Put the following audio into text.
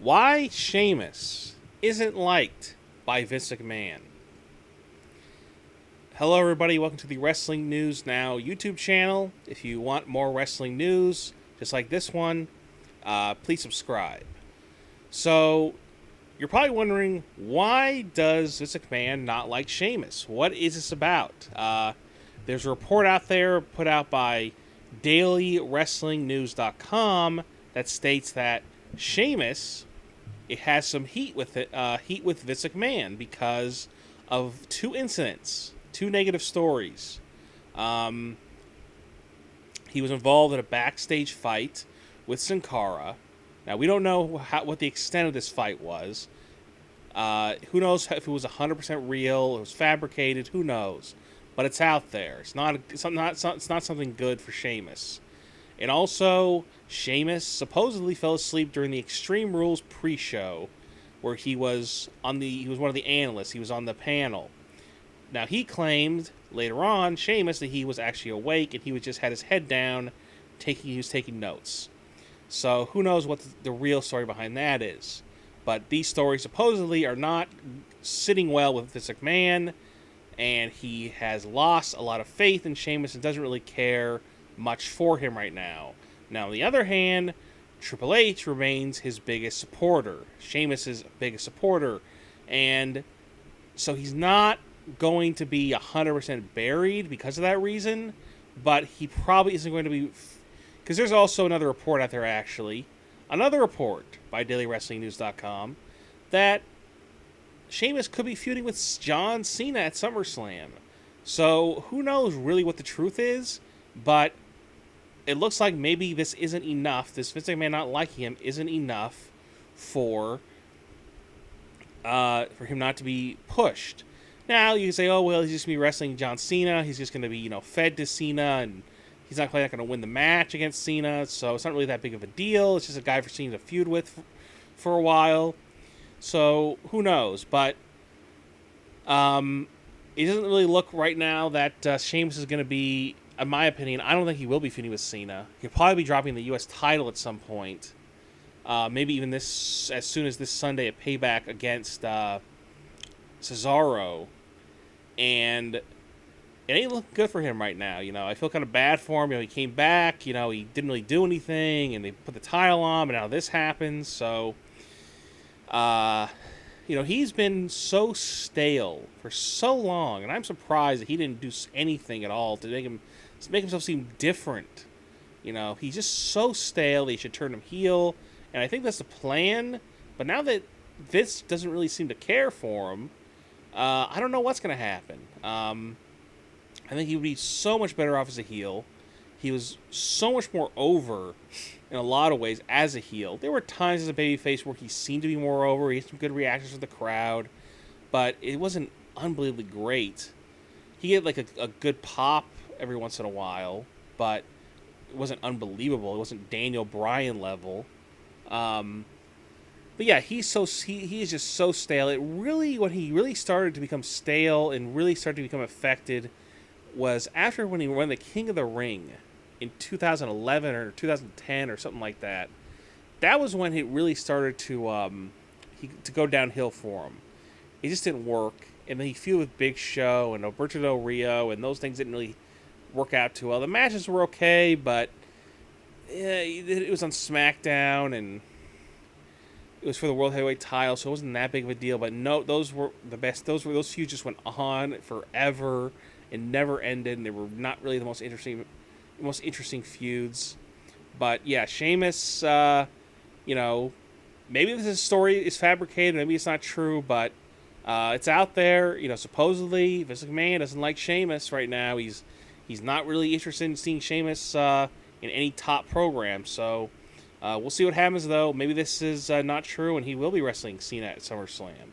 Why Sheamus isn't liked by Vince McMahon. Hello, everybody. Welcome to the Wrestling News Now YouTube channel. If you want more wrestling news, just like this one, please subscribe. So, you're probably wondering, why does Vince McMahon not like Sheamus? What is this about? There's a report out there put out by DailyWrestlingNews.com that states that Sheamus, it has some heat with it, with Vince McMahon because of two incidents, two negative stories. He was involved in a backstage fight with Sin Cara. Now, we don't know what the extent of this fight was. Who knows if it was 100% real, it was fabricated, who knows. But it's out there. It's not something good for Sheamus. And also, Sheamus supposedly fell asleep during the Extreme Rules pre-show, where he was one of the analysts. He was on the panel. Now, he claimed later on, Sheamus, that he was actually awake and he just had his head down, he was taking notes. So who knows what the real story behind that is. But these stories supposedly are not sitting well with Vince McMahon, and he has lost a lot of faith in Sheamus and doesn't really care much for him right now. Now, on the other hand, Triple H remains his biggest supporter, Sheamus's biggest supporter, and so he's not going to be 100% buried because of that reason, but he probably isn't going to be, because there's also another report out there, actually, another report by DailyWrestlingNews.com, that Sheamus could be feuding with John Cena at SummerSlam. So who knows really what the truth is, but it looks like maybe this isn't enough. This Vince McMahon not liking him isn't enough for him not to be pushed. Now you can say, oh well, he's just gonna be wrestling John Cena. He's just gonna be fed to Cena, and he's not quite gonna win the match against Cena. So it's not really that big of a deal. It's just a guy for Cena to feud with for a while. So who knows? But it doesn't really look right now that Sheamus is going to be, in my opinion, I don't think he will be feuding with Cena. He'll probably be dropping the U.S. title at some point. Maybe even as soon as this Sunday at Payback against Cesaro. And it ain't looking good for him right now. I feel kind of bad for him. He came back. He didn't really do anything, and they put the title on, but now this happens. So he's been so stale for so long, and I'm surprised that he didn't do anything at all to make himself seem different. He's just so stale. They should turn him heel, and I think that's the plan. But now that Vince doesn't really seem to care for him, I don't know what's going to happen. I think he would be so much better off as a heel. He was so much more over in a lot of ways as a heel. There were times as a babyface where he seemed to be more over. He had some good reactions from the crowd, but it wasn't unbelievably great. He had like a good pop every once in a while, but it wasn't unbelievable. It wasn't Daniel Bryan level. But yeah, he is just so stale. When he really started to become stale and really started to become affected was after when he won the King of the Ring in 2011 or 2010 or something like that. That was when it really started to go downhill for him. It just didn't work, and then he feuded with Big Show and Alberto Del Rio, and those things didn't really work out too well. The matches were okay, but it was on SmackDown, and it was for the World Heavyweight title, so it wasn't that big of a deal. But no, those were the best. Those feuds just went on forever and never ended, and they were not really the most interesting feuds. But yeah, Sheamus, maybe this story is fabricated, maybe it's not true, but it's out there. Supposedly Vince McMahon doesn't like Sheamus right now. He's not really interested in seeing Sheamus in any top program. So we'll see what happens, though. Maybe this is not true, and he will be wrestling Cena at SummerSlam.